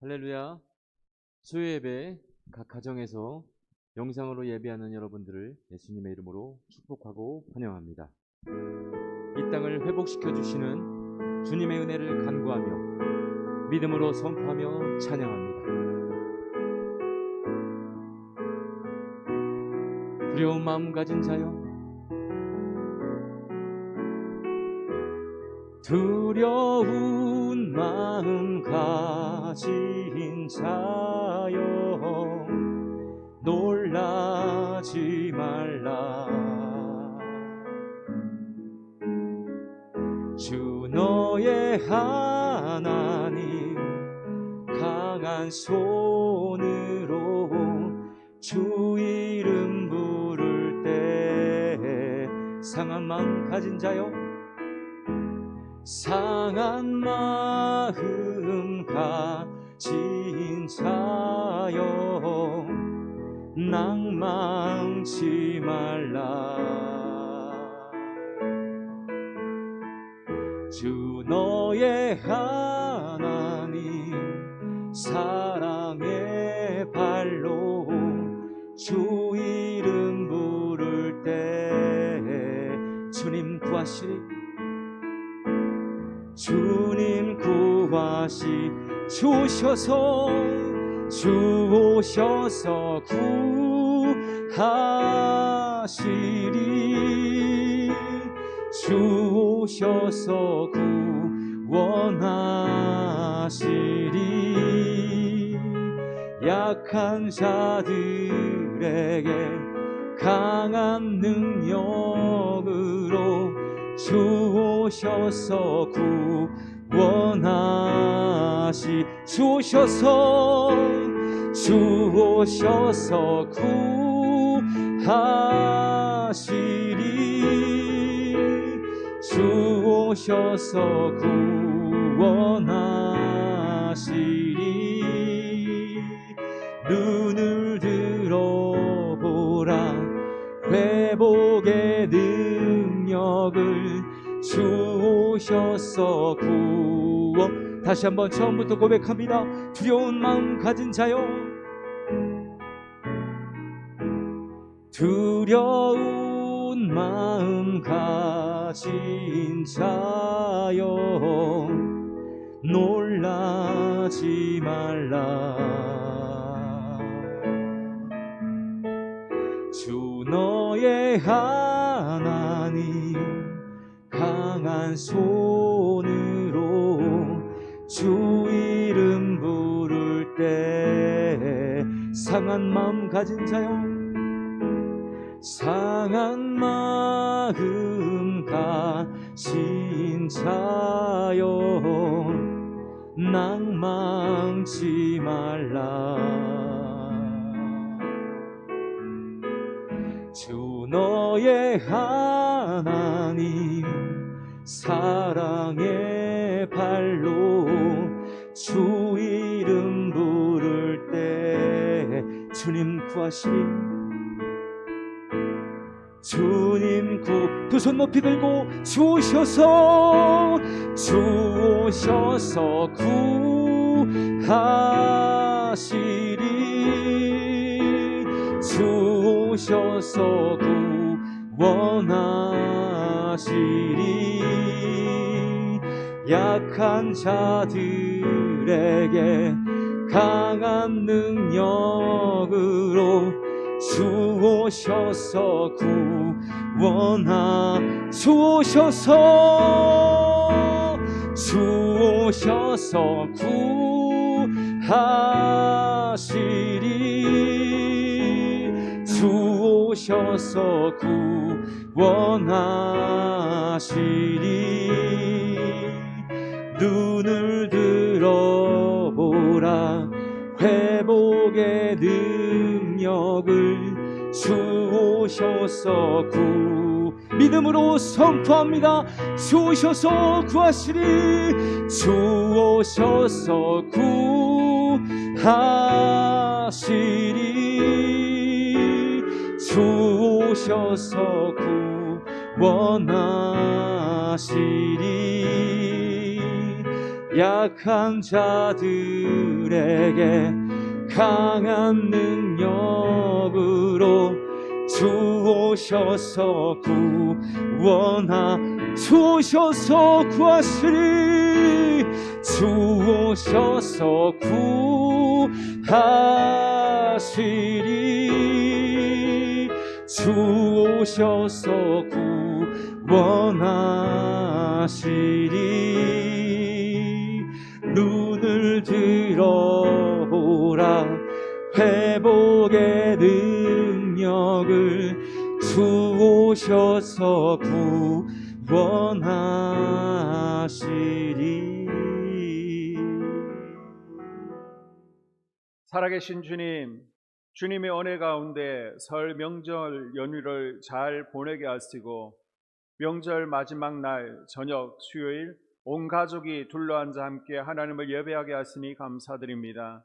할렐루야. 수요 예배 각 가정에서 영상으로 예배하는 여러분들을 예수님의 이름으로 축복하고 환영합니다. 이 땅을 회복시켜 주시는 주님의 은혜를 간구하며 믿음으로 선포하며 찬양합니다. 두려운 마음 가진 자여, 두려운 마음 가진 자여, 놀라지 말라. 주 너의 하나님 강한 손으로 주 이름 부를 때, 상한 마음 가진 자여, 상한 마음 가진 자여, 낭망치 말라. 주 너의 하나님 사랑의 발로 주 이름 부를 때, 주님 구하시리, 주님 구하시 주셔서, 주 오셔서 구하시리, 주 오셔서 구원하시리. 약한 자들에게 강한 능력으로 주 오셔서 구원하시, 주 오셔서, 주 오셔서 구하시리, 주 오셔서 구원하시리. 눈을 들어보라, 회복의 능력을 주 오셔서 구원. 다시 한번 처음부터 고백합니다. 두려운 마음 가진 자여, 두려운 마음 가진 자여, 놀라지 말라. 주 너의 하나님 강한 손으로 주 이름 부를 때, 상한 마음 가진 자여, 상한 마음 가진 자여, 낭망치 말라. 주 너의 하나님 사랑의 발로 주 이름 부를 때, 주님 구하시리, 주님 두 손 높이 들고 주 오셔서, 주 오셔서 구하시리, 주 오셔서 구원하시리. 약한 자들에게 강한 능력으로 주 오셔서 구원하, 주 오셔서, 주 오셔서 구하시리, 주 오셔서 구원하시리. 눈을 들어보라, 회복의 능력을 주 오셔서 믿음으로 선포합니다. 주 오셔서 구하시리, 주 오셔서 구하시리, 주 오셔서 구원하시리. 약한 자들에게 내게 강한 능력으로 주 오셔서 구하시리 주 오셔서 구하시리 주 오셔서 구원하시리 눈을 들어보라 회복의 능력을 주 오셔서 구원하시리. 살아계신 주님, 주님의 은혜 가운데 설 명절 연휴를 잘 보내게 하시고 명절 마지막 날 저녁 수요일 온 가족이 둘러앉아 함께 하나님을 예배하게 하시니 감사드립니다.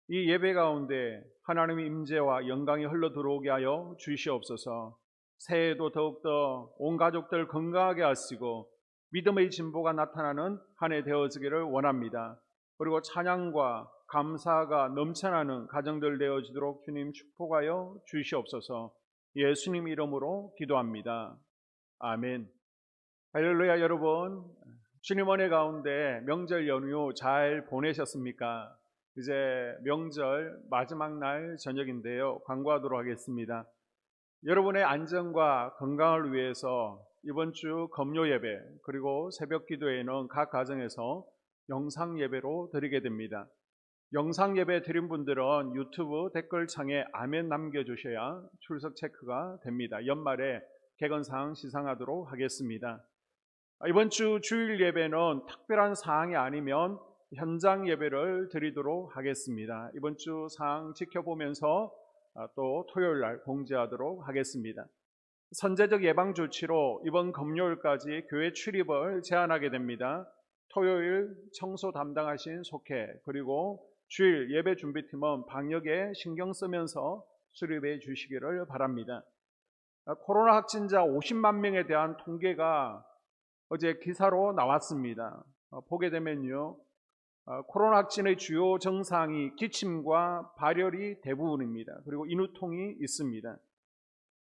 이 예배 가운데 하나님의 임재와 영광이 흘러 들어오게 하여 주시옵소서. 새해에도 더욱더 온 가족들 건강하게 하시고 믿음의 진보가 나타나는 한 해 되어지기를 원합니다. 그리고 찬양과 감사가 넘쳐나는 가정들 되어지도록 주님 축복하여 주시옵소서. 예수님 이름으로 기도합니다. 아멘. 할렐루야. 여러분, 주님 은혜 가운데 명절 연휴 잘 보내셨습니까? 이제 명절 마지막 날 저녁인데요, 광고하도록 하겠습니다. 여러분의 안전과 건강을 위해서 이번 주 금요 예배 그리고 새벽 기도회는 각 가정에서 영상 예배로 드리게 됩니다. 영상 예배 드린 분들은 유튜브 댓글창에 아멘 남겨주셔야 출석 체크가 됩니다. 연말에 개건사항 시상하도록 하겠습니다. 이번 주 주일 예배는 특별한 사항이 아니면 현장 예배를 드리도록 하겠습니다. 이번 주 사항 지켜보면서 또 토요일 날 공지하도록 하겠습니다. 선제적 예방 조치로 이번 금요일까지 교회 출입을 제한하게 됩니다. 토요일 청소 담당하신 속회 그리고 주일 예배 준비팀은 방역에 신경 쓰면서 출입해 주시기를 바랍니다. 코로나 확진자 50만 명에 대한 통계가 어제 기사로 나왔습니다. 보게 되면요, 코로나 확진의 주요 증상이 기침과 발열이 대부분입니다. 그리고 인후통이 있습니다.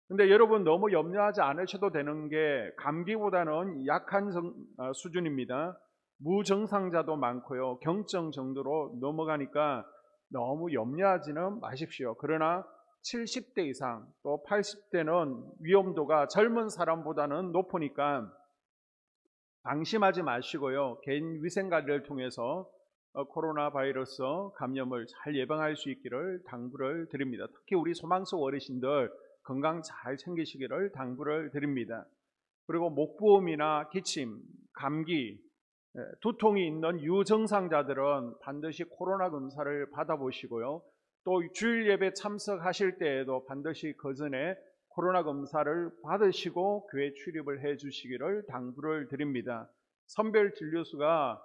근데 여러분 너무 염려하지 않으셔도 되는 게 감기보다는 약한 수준입니다. 무증상자도 많고요. 경증 정도로 넘어가니까 너무 염려하지는 마십시오. 그러나 70대 이상 또 80대는 위험도가 젊은 사람보다는 높으니까 방심하지 마시고요. 개인 위생관리를 통해서 코로나 바이러스 감염을 잘 예방할 수 있기를 당부를 드립니다. 특히 우리 소망서 어르신들 건강 잘 챙기시기를 당부를 드립니다. 그리고 목부음이나 기침, 감기, 두통이 있는 유증상자들은 반드시 코로나 검사를 받아보시고요. 또 주일 예배 참석하실 때에도 반드시 그 전에 코로나 검사를 받으시고 교회 출입을 해 주시기를 당부를 드립니다. 선별 진료소가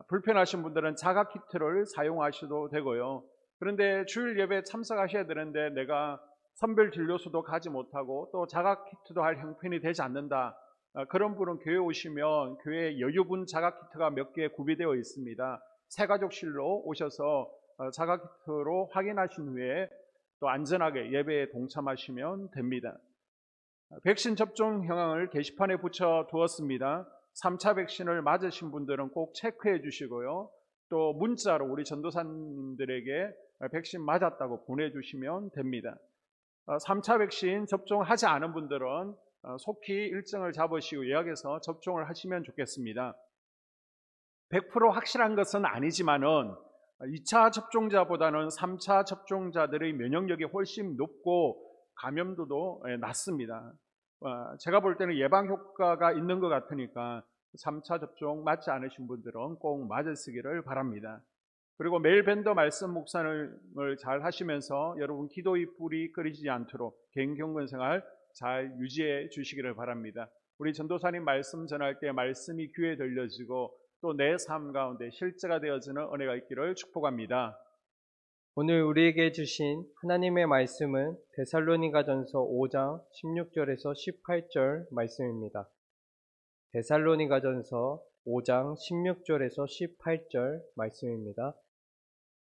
불편하신 분들은 자가키트를 사용하셔도 되고요. 그런데 주일 예배 참석하셔야 되는데 내가 선별 진료소도 가지 못하고 또 자가키트도 할 형편이 되지 않는다, 그런 분은 교회 오시면 교회에 여유분 자가키트가 몇 개 구비되어 있습니다. 새가족실로 오셔서 자가키트로 확인하신 후에 또 안전하게 예배에 동참하시면 됩니다. 백신 접종 현황을 게시판에 붙여 두었습니다. 3차 백신을 맞으신 분들은 꼭 체크해 주시고요. 또 문자로 우리 전도사님들에게 백신 맞았다고 보내주시면 됩니다. 3차 백신 접종하지 않은 분들은 속히 일정을 잡으시고 예약해서 접종을 하시면 좋겠습니다. 100% 확실한 것은 아니지만은 2차 접종자보다는 3차 접종자들의 면역력이 훨씬 높고 감염도도 낮습니다. 제가 볼 때는 예방 효과가 있는 것 같으니까 3차 접종 맞지 않으신 분들은 꼭 맞으시기를 바랍니다. 그리고 매일 밴더 말씀 묵상을 잘 하시면서 여러분 기도의 불이 끓이지 않도록 개인 경건 생활 잘 유지해 주시기를 바랍니다. 우리 전도사님 말씀 전할 때 말씀이 귀에 들려지고 또 내 삶 가운데 실제가 되어지는 은혜가 있기를 축복합니다. 오늘 우리에게 주신 하나님의 말씀은 데살로니가전서 5장 16절에서 18절 말씀입니다. 데살로니가전서 5장 16절에서 18절 말씀입니다.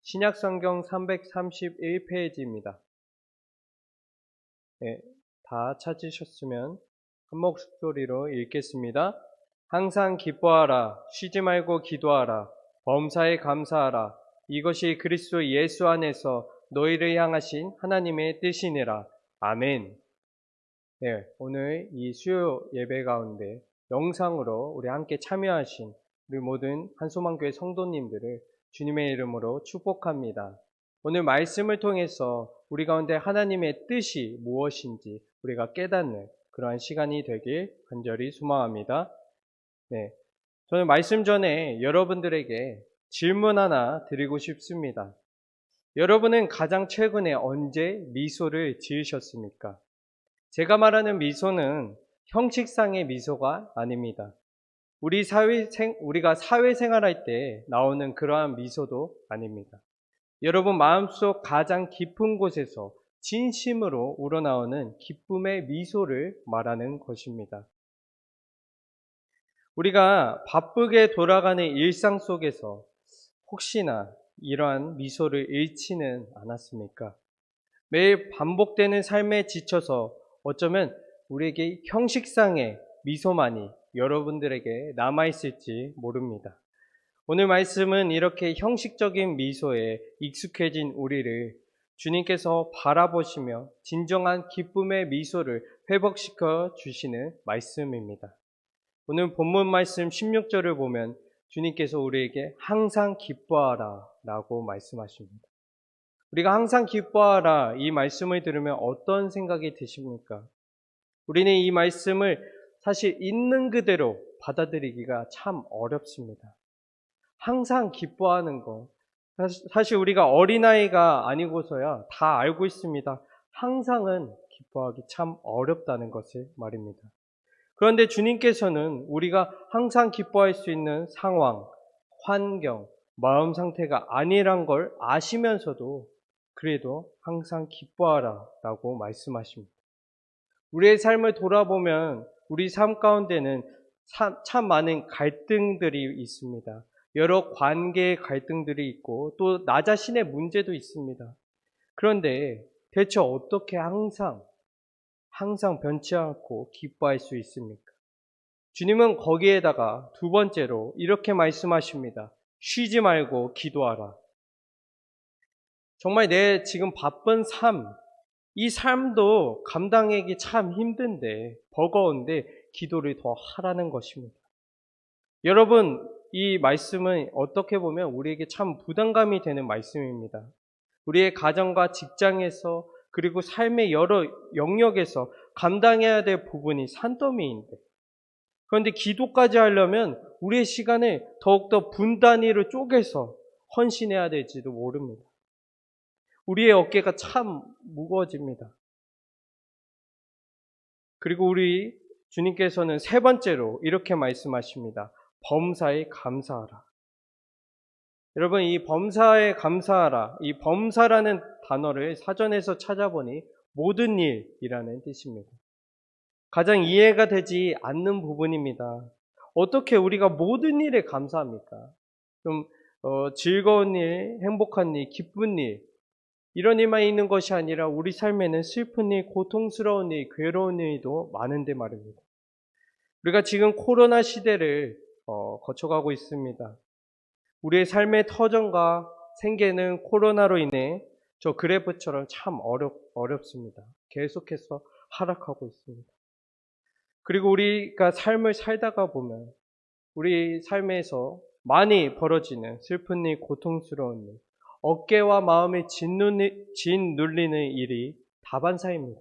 신약성경 331페이지입니다. 네, 다 찾으셨으면 한 목소리로 읽겠습니다. 항상 기뻐하라, 쉬지 말고 기도하라, 범사에 감사하라. 이것이 그리스도 예수 안에서 너희를 향하신 하나님의 뜻이니라. 아멘. 네, 오늘 이 수요 예배 가운데 영상으로 우리 함께 참여하신 우리 모든 한소망교회 성도님들을 주님의 이름으로 축복합니다. 오늘 말씀을 통해서 우리 가운데 하나님의 뜻이 무엇인지 우리가 깨닫는 그러한 시간이 되길 간절히 소망합니다. 네, 저는 말씀 전에 여러분들에게 질문 하나 드리고 싶습니다. 여러분은 가장 최근에 언제 미소를 지으셨습니까? 제가 말하는 미소는 형식상의 미소가 아닙니다. 우리가 사회생활할 때 나오는 그러한 미소도 아닙니다. 여러분 마음속 가장 깊은 곳에서 진심으로 우러나오는 기쁨의 미소를 말하는 것입니다. 우리가 바쁘게 돌아가는 일상 속에서 혹시나 이러한 미소를 잃지는 않았습니까? 매일 반복되는 삶에 지쳐서 어쩌면 우리에게 형식상의 미소만이 여러분들에게 남아있을지 모릅니다. 오늘 말씀은 이렇게 형식적인 미소에 익숙해진 우리를 주님께서 바라보시며 진정한 기쁨의 미소를 회복시켜 주시는 말씀입니다. 오늘 본문 말씀 16절을 보면 주님께서 우리에게 항상 기뻐하라 라고 말씀하십니다. 우리가 항상 기뻐하라 이 말씀을 들으면 어떤 생각이 드십니까? 우리는 이 말씀을 사실 있는 그대로 받아들이기가 참 어렵습니다. 항상 기뻐하는 거, 사실 우리가 어린아이가 아니고서야 다 알고 있습니다. 항상은 기뻐하기 참 어렵다는 것을 말입니다. 그런데 주님께서는 우리가 항상 기뻐할 수 있는 상황, 환경, 마음 상태가 아니란 걸 아시면서도 그래도 항상 기뻐하라 라고 말씀하십니다. 우리의 삶을 돌아보면 우리 삶 가운데는 참 많은 갈등들이 있습니다. 여러 관계의 갈등들이 있고 또 나 자신의 문제도 있습니다. 그런데 대체 어떻게 항상 변치 않고 기뻐할 수 있습니까? 주님은 거기에다가 두 번째로 이렇게 말씀하십니다. 쉬지 말고 기도하라. 정말 내 지금 바쁜 삶, 이 삶도 감당하기 참 힘든데, 버거운데 기도를 더 하라는 것입니다. 여러분, 이 말씀은 어떻게 보면 우리에게 참 부담감이 되는 말씀입니다. 우리의 가정과 직장에서 그리고 삶의 여러 영역에서 감당해야 될 부분이 산더미인데, 그런데 기도까지 하려면 우리의 시간을 더욱더 분단위로 쪼개서 헌신해야 될지도 모릅니다. 우리의 어깨가 참 무거워집니다. 그리고 우리 주님께서는 세 번째로 이렇게 말씀하십니다. 범사에 감사하라. 여러분, 이 범사에 감사하라, 이 범사라는 단어를 사전에서 찾아보니 모든 일이라는 뜻입니다. 가장 이해가 되지 않는 부분입니다. 어떻게 우리가 모든 일에 감사합니까? 좀 즐거운 일, 행복한 일, 기쁜 일, 이런 일만 있는 것이 아니라 우리 삶에는 슬픈 일, 고통스러운 일, 괴로운 일도 많은데 말입니다. 우리가 지금 코로나 시대를 거쳐가고 있습니다. 우리의 삶의 터전과 생계는 코로나로 인해 저 그래프처럼 참 어렵습니다. 계속해서 하락하고 있습니다. 그리고 우리가 삶을 살다가 보면 우리 삶에서 많이 벌어지는 슬픈 일, 고통스러운 일, 어깨와 마음에 짓눌리는 일이 다반사입니다.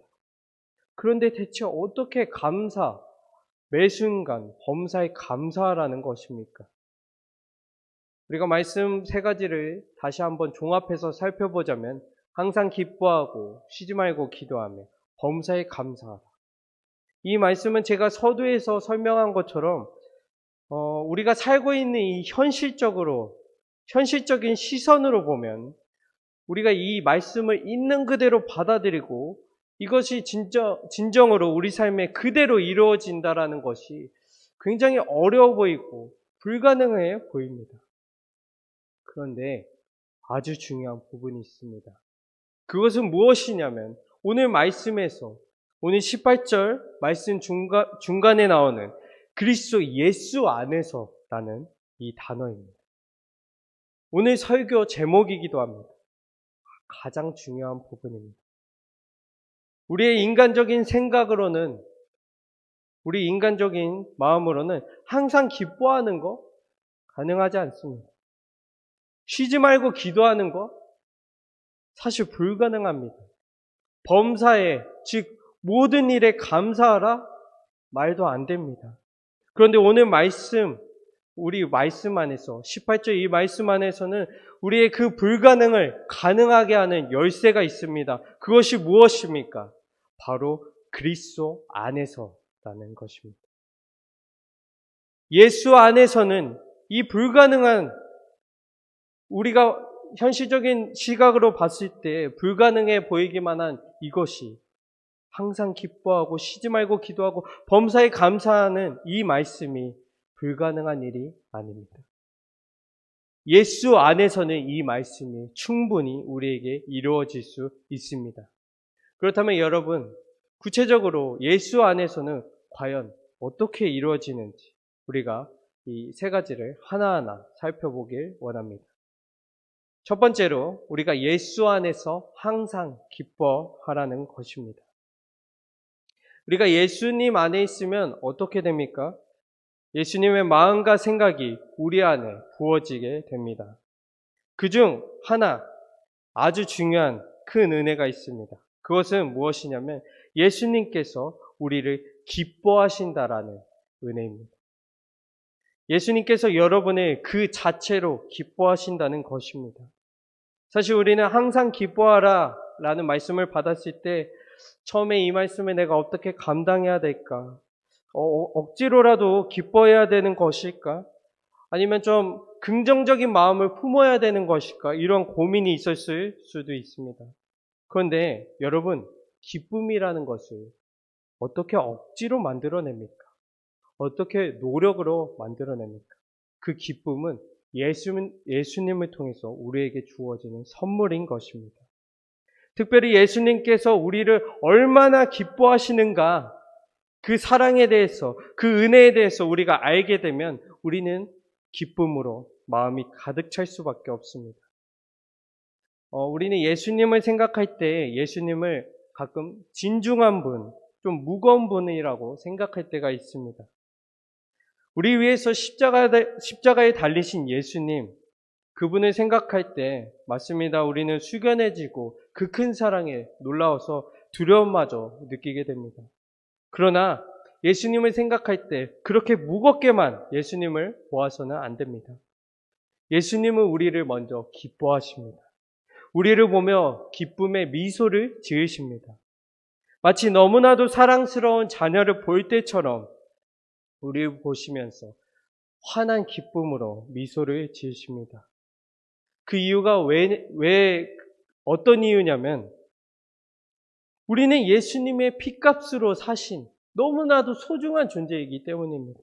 그런데 대체 어떻게 매 순간 범사에 감사하라는 것입니까? 우리가 말씀 세 가지를 다시 한번 종합해서 살펴보자면 항상 기뻐하고 쉬지 말고 기도하며 범사에 감사하라. 이 말씀은 제가 서두에서 설명한 것처럼 우리가 살고 있는 이 현실적인 시선으로 보면 우리가 이 말씀을 있는 그대로 받아들이고 이것이 진정으로 우리 삶에 그대로 이루어진다라는 것이 굉장히 어려워 보이고 불가능해 보입니다. 그런데 아주 중요한 부분이 있습니다. 그것은 무엇이냐면 오늘 말씀에서 오늘 18절 말씀 중간에 나오는 그리스도 예수 안에서라는 이 단어입니다. 오늘 설교 제목이기도 합니다. 가장 중요한 부분입니다. 우리의 인간적인 생각으로는, 우리 인간적인 마음으로는 항상 기뻐하는 거 가능하지 않습니다. 쉬지 말고 기도하는 거 사실 불가능합니다. 범사에, 즉 모든 일에 감사하라? 말도 안 됩니다. 그런데 오늘 말씀, 우리 말씀 안에서 18절 이 말씀 안에서는 우리의 그 불가능을 가능하게 하는 열쇠가 있습니다. 그것이 무엇입니까? 바로 그리스도 안에서라는 것입니다. 예수 안에서는 이 불가능한, 우리가 현실적인 시각으로 봤을 때 불가능해 보이기만 한 이것이 항상 기뻐하고 쉬지 말고 기도하고 범사에 감사하는 이 말씀이 불가능한 일이 아닙니다. 예수 안에서는 이 말씀이 충분히 우리에게 이루어질 수 있습니다. 그렇다면 여러분, 구체적으로 예수 안에서는 과연 어떻게 이루어지는지 우리가 이 세 가지를 하나하나 살펴보길 원합니다. 첫 번째로 우리가 예수 안에서 항상 기뻐하라는 것입니다. 우리가 예수님 안에 있으면 어떻게 됩니까? 예수님의 마음과 생각이 우리 안에 부어지게 됩니다. 그중 하나 아주 중요한 큰 은혜가 있습니다. 그것은 무엇이냐면 예수님께서 우리를 기뻐하신다라는 은혜입니다. 예수님께서 여러분을 그 자체로 기뻐하신다는 것입니다. 사실 우리는 항상 기뻐하라 라는 말씀을 받았을 때 처음에 이 말씀에 내가 어떻게 감당해야 될까? 억지로라도 기뻐해야 되는 것일까? 아니면 좀 긍정적인 마음을 품어야 되는 것일까? 이런 고민이 있었을 수도 있습니다. 그런데 여러분, 기쁨이라는 것을 어떻게 억지로 만들어냅니까? 어떻게 노력으로 만들어냅니까? 그 기쁨은 예수님을 통해서 우리에게 주어지는 선물인 것입니다. 특별히 예수님께서 우리를 얼마나 기뻐하시는가, 그 사랑에 대해서, 그 은혜에 대해서 우리가 알게 되면 우리는 기쁨으로 마음이 가득 찰 수밖에 없습니다. 우리는 예수님을 생각할 때 예수님을 가끔 진중한 분, 좀 무거운 분이라고 생각할 때가 있습니다. 우리 위해서 십자가에 달리신 예수님, 그분을 생각할 때 맞습니다. 우리는 숙연해지고 그 큰 사랑에 놀라워서 두려움마저 느끼게 됩니다. 그러나 예수님을 생각할 때 그렇게 무겁게만 예수님을 보아서는 안 됩니다. 예수님은 우리를 먼저 기뻐하십니다. 우리를 보며 기쁨의 미소를 지으십니다. 마치 너무나도 사랑스러운 자녀를 볼 때처럼 우리를 보시면서 환한 기쁨으로 미소를 지으십니다. 그 이유가 어떤 이유냐면 우리는 예수님의 피값으로 사신 너무나도 소중한 존재이기 때문입니다.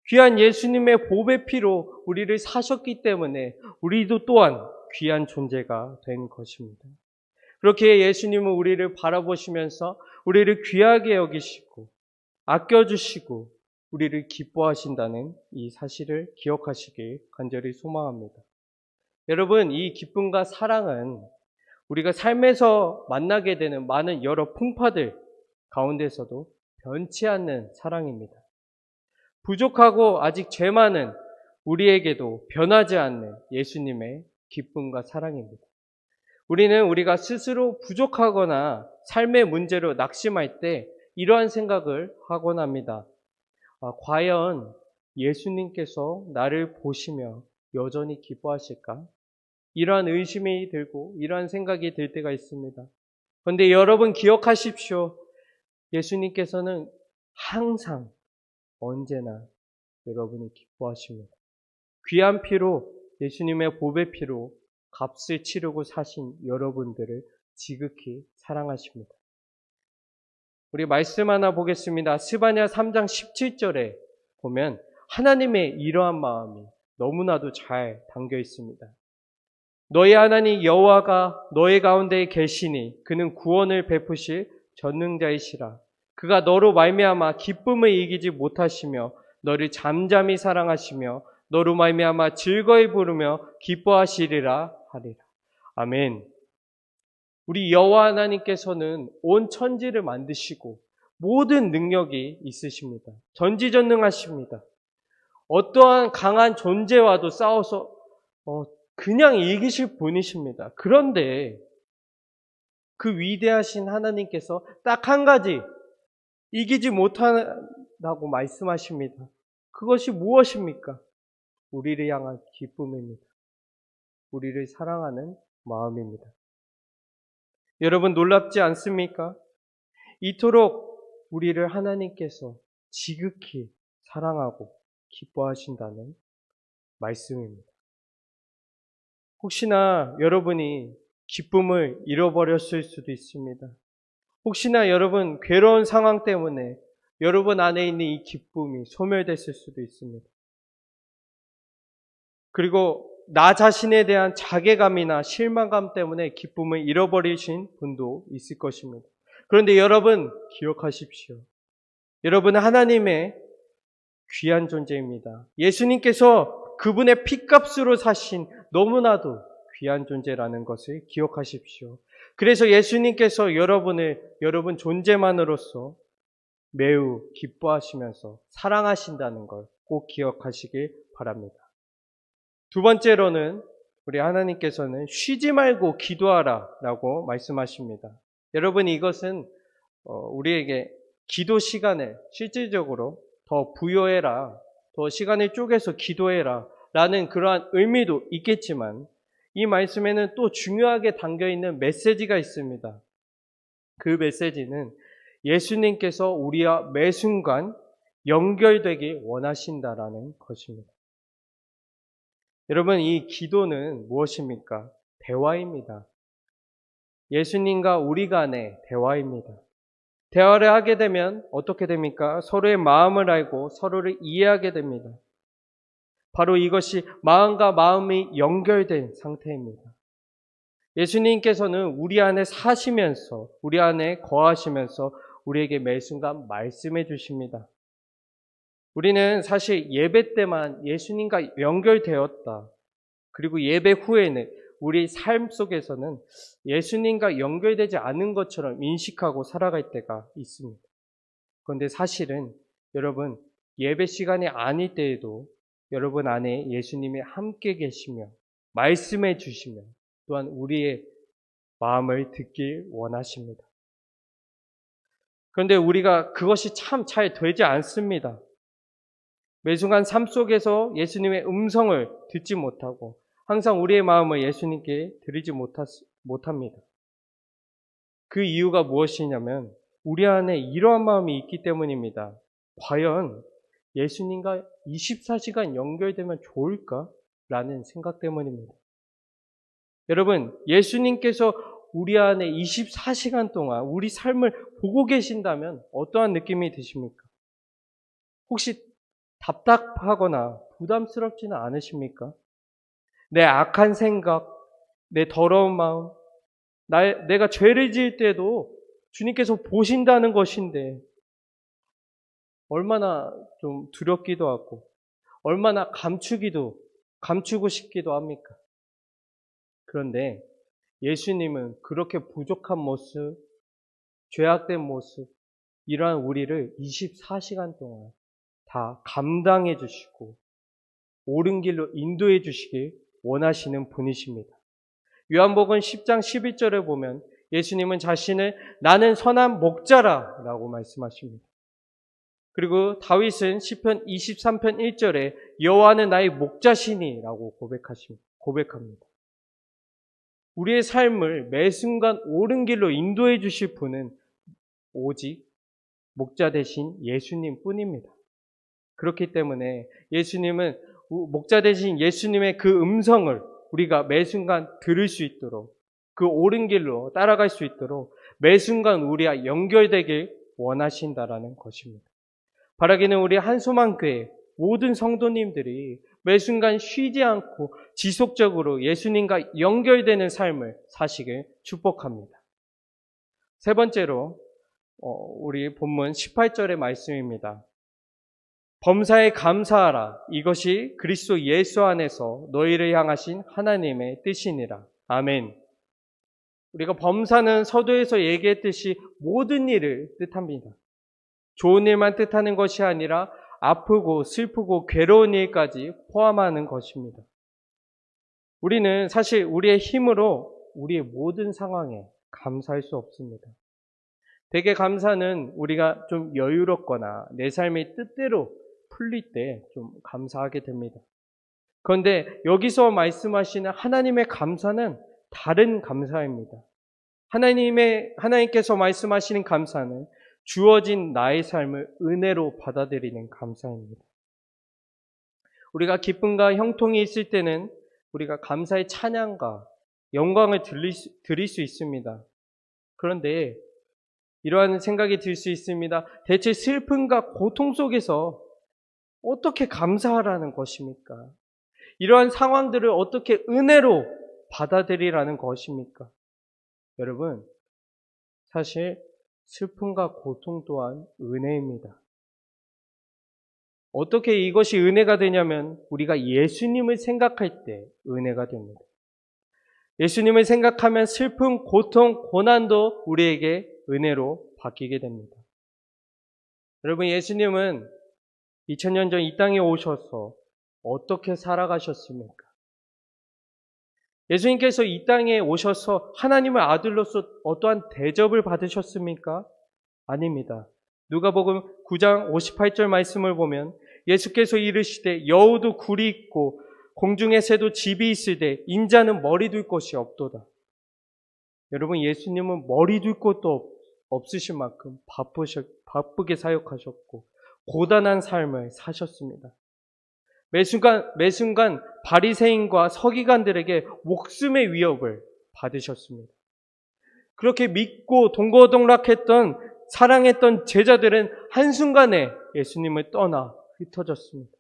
귀한 예수님의 보배 피로 우리를 사셨기 때문에 우리도 또한 귀한 존재가 된 것입니다. 그렇게 예수님은 우리를 바라보시면서 우리를 귀하게 여기시고 아껴주시고 우리를 기뻐하신다는 이 사실을 기억하시길 간절히 소망합니다. 여러분, 이 기쁨과 사랑은 우리가 삶에서 만나게 되는 많은 여러 풍파들 가운데서도 변치 않는 사랑입니다. 부족하고 아직 죄 많은 우리에게도 변하지 않는 예수님의 기쁨과 사랑입니다. 우리는 우리가 스스로 부족하거나 삶의 문제로 낙심할 때 이러한 생각을 하곤 합니다. 과연 예수님께서 나를 보시며 여전히 기뻐하실까? 이러한 의심이 들고 이러한 생각이 들 때가 있습니다. 그런데 여러분 기억하십시오. 예수님께서는 항상 언제나 여러분이 기뻐하십니다. 귀한 피로 예수님의 보배 피로 값을 치르고 사신 여러분들을 지극히 사랑하십니다. 우리 말씀 하나 보겠습니다. 스바냐 3장 17절에 보면 하나님의 이러한 마음이 너무나도 잘 담겨 있습니다. 너희 하나님 여호와가 너희 가운데 계시니 그는 구원을 베푸실 전능자이시라. 그가 너로 말미암아 기쁨을 이기지 못하시며 너를 잠잠히 사랑하시며 너로 말미암아 즐거이 부르며 기뻐하시리라 하리라. 아멘. 우리 여호와 하나님께서는 온 천지를 만드시고 모든 능력이 있으십니다. 전지전능하십니다. 어떠한 강한 존재와도 싸워서 그냥 이기실 분이십니다. 그런데 그 위대하신 하나님께서 딱 한 가지 이기지 못한다고 말씀하십니다. 그것이 무엇입니까? 우리를 향한 기쁨입니다. 우리를 사랑하는 마음입니다. 여러분 놀랍지 않습니까? 이토록 우리를 하나님께서 지극히 사랑하고 기뻐하신다는 말씀입니다. 혹시나 여러분이 기쁨을 잃어버렸을 수도 있습니다. 혹시나 여러분 괴로운 상황 때문에 여러분 안에 있는 이 기쁨이 소멸됐을 수도 있습니다. 그리고 나 자신에 대한 자괴감이나 실망감 때문에 기쁨을 잃어버리신 분도 있을 것입니다. 그런데 여러분 기억하십시오. 여러분은 하나님의 귀한 존재입니다. 예수님께서 그분의 핏값으로 사신 너무나도 귀한 존재라는 것을 기억하십시오. 그래서 예수님께서 여러분 존재만으로서 매우 기뻐하시면서 사랑하신다는 걸 꼭 기억하시길 바랍니다. 두 번째로는 우리 하나님께서는 쉬지 말고 기도하라 라고 말씀하십니다. 여러분 이것은 우리에게 기도 시간을 실질적으로 더 부여해라, 더 시간을 쪼개서 기도해라 라는 그러한 의미도 있겠지만 이 말씀에는 또 중요하게 담겨있는 메시지가 있습니다. 그 메시지는 예수님께서 우리와 매 순간 연결되길 원하신다라는 것입니다. 여러분 이 기도는 무엇입니까? 대화입니다. 예수님과 우리 간의 대화입니다. 대화를 하게 되면 어떻게 됩니까? 서로의 마음을 알고 서로를 이해하게 됩니다. 바로 이것이 마음과 마음이 연결된 상태입니다. 예수님께서는 우리 안에 사시면서 우리 안에 거하시면서 우리에게 매 순간 말씀해 주십니다. 우리는 사실 예배 때만 예수님과 연결되었다. 그리고 예배 후에는 우리 삶 속에서는 예수님과 연결되지 않은 것처럼 인식하고 살아갈 때가 있습니다. 그런데 사실은 여러분 예배 시간이 아닐 때에도 여러분 안에 예수님이 함께 계시며 말씀해 주시며 또한 우리의 마음을 듣길 원하십니다. 그런데 우리가 그것이 참 잘 되지 않습니다. 매 순간 삶 속에서 예수님의 음성을 듣지 못하고 항상 우리의 마음을 예수님께 드리지 못합니다. 그 이유가 무엇이냐면 우리 안에 이러한 마음이 있기 때문입니다. 과연 예수님과 24시간 연결되면 좋을까? 라는 생각 때문입니다. 여러분, 예수님께서 우리 안에 24시간 동안 우리 삶을 보고 계신다면 어떠한 느낌이 드십니까? 혹시 답답하거나 부담스럽지는 않으십니까? 내 악한 생각, 내 더러운 마음, 내가 죄를 지을 때도 주님께서 보신다는 것인데 얼마나 좀 두렵기도 하고 얼마나 감추고 싶기도 합니까? 그런데 예수님은 그렇게 부족한 모습, 죄악된 모습, 이러한 우리를 24시간 동안 다 감당해 주시고 옳은 길로 인도해 주시길 원하시는 분이십니다. 요한복음 10장 11절에 보면 예수님은 자신을 나는 선한 목자라 라고 말씀하십니다. 그리고 다윗은 시편 23편 1절에 여호와는 나의 목자시니 라고 고백합니다. 우리의 삶을 매 순간 옳은 길로 인도해 주실 분은 오직 목자 되신 예수님 뿐입니다. 그렇기 때문에 예수님은 목자 되신 예수님의 그 음성을 우리가 매 순간 들을 수 있도록 그 옳은 길로 따라갈 수 있도록 매 순간 우리와 연결되길 원하신다라는 것입니다. 바라기는 우리 한소망교회 모든 성도님들이 매 순간 쉬지 않고 지속적으로 예수님과 연결되는 삶을 사시길 축복합니다. 세 번째로 우리 본문 18절의 말씀입니다. 범사에 감사하라. 이것이 그리스도 예수 안에서 너희를 향하신 하나님의 뜻이니라. 아멘. 우리가 범사는 서두에서 얘기했듯이 모든 일을 뜻합니다. 좋은 일만 뜻하는 것이 아니라 아프고 슬프고 괴로운 일까지 포함하는 것입니다. 우리는 사실 우리의 힘으로 우리의 모든 상황에 감사할 수 없습니다. 대개 감사는 우리가 좀 여유롭거나 내 삶의 뜻대로 풀릴 때 좀 감사하게 됩니다. 그런데 여기서 말씀하시는 하나님의 감사는 다른 감사입니다. 하나님께서 말씀하시는 감사는 주어진 나의 삶을 은혜로 받아들이는 감사입니다. 우리가 기쁨과 형통이 있을 때는 우리가 감사의 찬양과 영광을 드릴 수 있습니다. 그런데 이러한 생각이 들 수 있습니다. 대체 슬픔과 고통 속에서 어떻게 감사하라는 것입니까? 이러한 상황들을 어떻게 은혜로 받아들이라는 것입니까? 여러분, 사실 슬픔과 고통 또한 은혜입니다. 어떻게 이것이 은혜가 되냐면 우리가 예수님을 생각할 때 은혜가 됩니다. 예수님을 생각하면 슬픔, 고통, 고난도 우리에게 은혜로 바뀌게 됩니다. 여러분, 예수님은 2000년 전 이 땅에 오셔서 어떻게 살아가셨습니까? 예수님께서 이 땅에 오셔서 하나님의 아들로서 어떠한 대접을 받으셨습니까? 아닙니다. 누가복음 9장 58절 말씀을 보면 예수께서 이르시되 여우도 굴이 있고 공중의 새도 집이 있으되 인자는 머리 둘 곳이 없도다. 여러분, 예수님은 머리 둘 곳도 없으신 만큼 바쁘게 사역하셨고 고단한 삶을 사셨습니다. 매 순간 바리새인과 서기관들에게 목숨의 위협을 받으셨습니다. 그렇게 믿고 동고동락했던 사랑했던 제자들은 한순간에 예수님을 떠나 흩어졌습니다.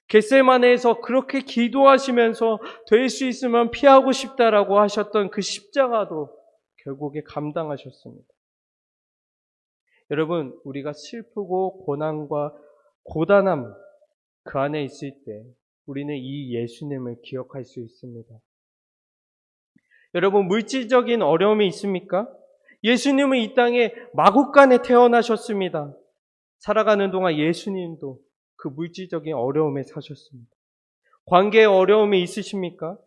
겟세마네에서 그렇게 기도하시면서 될 수 있으면 피하고 싶다라고 하셨던 그 십자가도 결국에 감당하셨습니다. 여러분, 우리가 슬프고 고난과 고단함 그 안에 있을 때 우리는 이 예수님을 기억할 수 있습니다. 여러분, 물질적인 어려움이 있습니까? 예수님은 이 땅에 마국간에 태어나셨습니다. 살아가는 동안 예수님도 그 물질적인 어려움에 사셨습니다. 관계에 어려움이 있으십니까?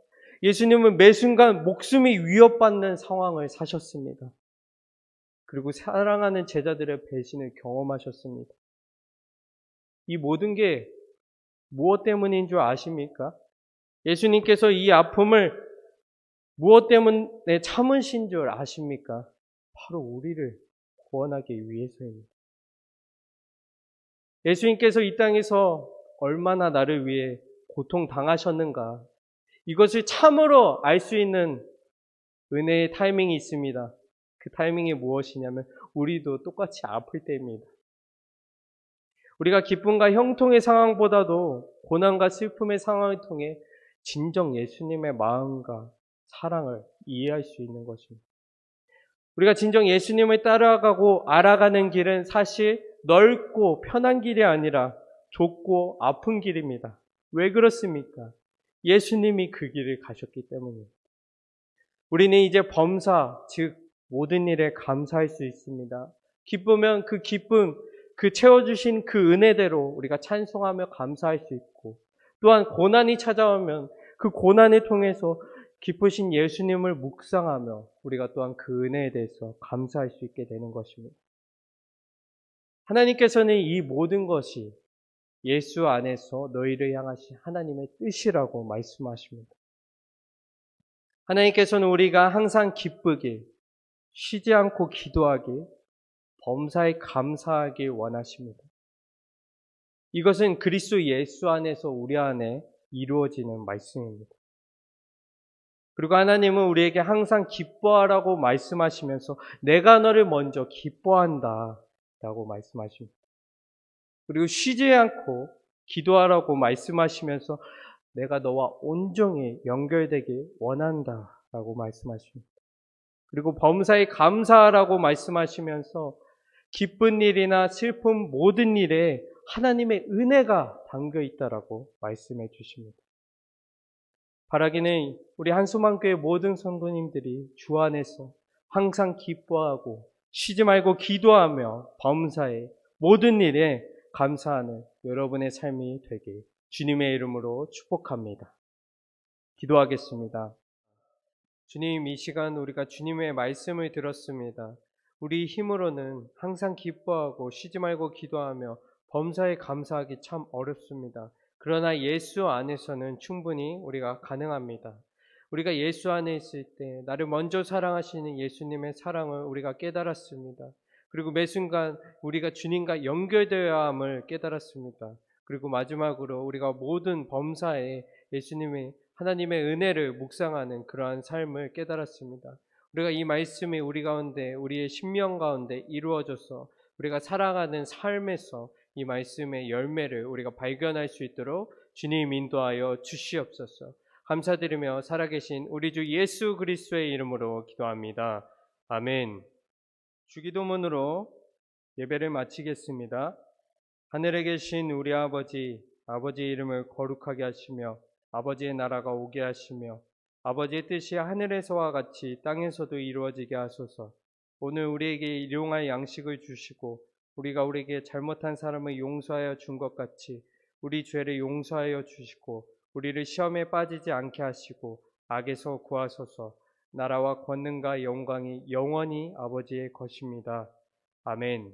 예수님은 매 순간 목숨이 위협받는 상황을 사셨습니다. 그리고 사랑하는 제자들의 배신을 경험하셨습니다. 이 모든 게 무엇 때문인 줄 아십니까? 예수님께서 이 아픔을 무엇 때문에 참으신 줄 아십니까? 바로 우리를 구원하기 위해서입니다. 예수님께서 이 땅에서 얼마나 나를 위해 고통당하셨는가, 이것을 참으로 알 수 있는 은혜의 타이밍이 있습니다. 그 타이밍이 무엇이냐면 우리도 똑같이 아플 때입니다. 우리가 기쁨과 형통의 상황보다도 고난과 슬픔의 상황을 통해 진정 예수님의 마음과 사랑을 이해할 수 있는 것입니다. 우리가 진정 예수님을 따라가고 알아가는 길은 사실 넓고 편한 길이 아니라 좁고 아픈 길입니다. 왜 그렇습니까? 예수님이 그 길을 가셨기 때문입니다. 우리는 이제 범사, 즉 모든 일에 감사할 수 있습니다. 기쁘면 그 기쁨, 그 채워주신 그 은혜대로 우리가 찬송하며 감사할 수 있고, 또한 고난이 찾아오면 그 고난을 통해서 기쁘신 예수님을 묵상하며 우리가 또한 그 은혜에 대해서 감사할 수 있게 되는 것입니다. 하나님께서는 이 모든 것이 예수 안에서 너희를 향하신 하나님의 뜻이라고 말씀하십니다. 하나님께서는 우리가 항상 기쁘길, 쉬지 않고 기도하길, 범사에 감사하길 원하십니다. 이것은 그리스도 예수 안에서 우리 안에 이루어지는 말씀입니다. 그리고 하나님은 우리에게 항상 기뻐하라고 말씀하시면서 내가 너를 먼저 기뻐한다 라고 말씀하십니다. 그리고 쉬지 않고 기도하라고 말씀하시면서 내가 너와 온종일 연결되길 원한다라고 말씀하십니다. 그리고 범사에 감사하라고 말씀하시면서 기쁜 일이나 슬픈 모든 일에 하나님의 은혜가 담겨 있다라고 말씀해 주십니다. 바라기는 우리 한수만교회 모든 성도님들이 주 안에서 항상 기뻐하고 쉬지 말고 기도하며 범사에 모든 일에 감사하는 여러분의 삶이 되길 주님의 이름으로 축복합니다. 기도하겠습니다. 주님, 이 시간 우리가 주님의 말씀을 들었습니다. 우리 힘으로는 항상 기뻐하고 쉬지 말고 기도하며 범사에 감사하기 참 어렵습니다. 그러나 예수 안에서는 충분히 우리가 가능합니다. 우리가 예수 안에 있을 때 나를 먼저 사랑하시는 예수님의 사랑을 우리가 깨달았습니다. 그리고 매 순간 우리가 주님과 연결되어야 함을 깨달았습니다. 그리고 마지막으로 우리가 모든 범사에 예수님의 하나님의 은혜를 묵상하는 그러한 삶을 깨달았습니다. 우리가 이 말씀이 우리 가운데 우리의 심령 가운데 이루어져서 우리가 살아가는 삶에서 이 말씀의 열매를 우리가 발견할 수 있도록 주님 인도하여 주시옵소서. 감사드리며 살아계신 우리 주 예수 그리스도의 이름으로 기도합니다. 아멘. 주기도문으로 예배를 마치겠습니다. 하늘에 계신 우리 아버지, 아버지의 이름을 거룩하게 하시며 아버지의 나라가 오게 하시며 아버지의 뜻이 하늘에서와 같이 땅에서도 이루어지게 하소서. 오늘 우리에게 일용할 양식을 주시고 우리가 우리에게 잘못한 사람을 용서하여 준 것 같이 우리 죄를 용서하여 주시고 우리를 시험에 빠지지 않게 하시고 악에서 구하소서. 나라와 권능과 영광이 영원히 아버지의 것입니다. 아멘.